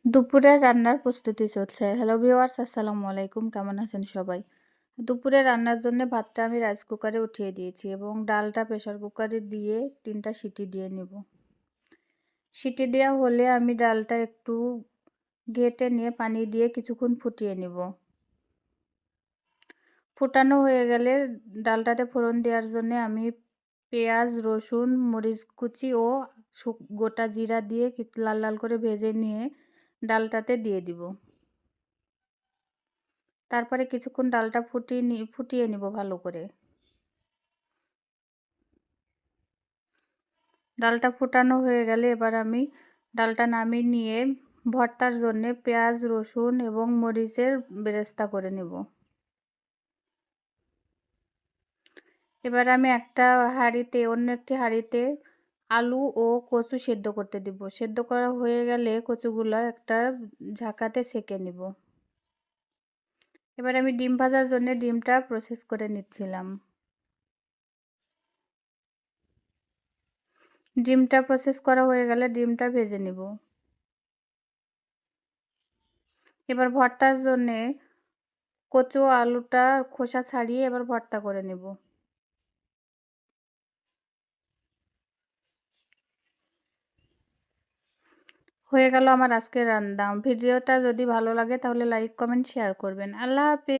দুপুরের রান্নার প্রস্তুতি চলছে। হ্যালো ভিউয়ার্স, আসসালামু আলাইকুম। কেমন আছেন সবাই? দুপুরে রান্নার জন্য ভাতটা আমি রাইস কুকারে উঠিয়ে দিয়েছি এবং ডালটা প্রেসার কুকারে দিয়ে ৩ টা সিটি দিয়ে নিব। সিটি দেওয়া হলে আমি ডালটা একটু ঘেঁটে নিয়ে পানি দিয়ে কিছুক্ষণ ফুটিয়ে নিব। ফুটানো হয়ে গেলে ডালটাতে ফোড়ন দেওয়ার জন্যে আমি পেঁয়াজ, রসুন, মরিচ কুচি ও গোটা জিরা দিয়ে লাল, লাল করে ভেজে নিয়ে ডালটাতে দিয়ে দিব। তারপরে কিছুক্ষণ ডালটা ফুটিয়ে নিব ভালো করে। ডালটা ফুটানো হয়ে গেলে এবার আমি ডালটা নামিয়ে নিয়ে ভর্তার জন্যে পেঁয়াজ, রসুন এবং মরিচের বেরেস্তা করে নেব। এবার আমি অন্য একটি হাঁড়িতে আলু ও কচু সেদ্ধ করতে দিব। সেদ্ধ করা হয়ে গেলে কচুগুলা একটা ঝাঁকাতে ছেঁকে নিব। এবার আমি ডিম ভাজার জন্য ডিমটা প্রসেস করে নিচ্ছিলাম। ডিমটা প্রসেস করা হয়ে গেলে ডিমটা ভেজে নিব। এবার ভর্তার জন্যে কচু আলুটা খোসা ছাড়িয়ে এবার ভর্তা করে নেব। হয়ে গেল আমার আজকের রান্না। ভিডিওটা যদি ভালো লাগে তাহলে লাইক, কমেন্ট, শেয়ার করবেন। আল্লাহ হাফেজ।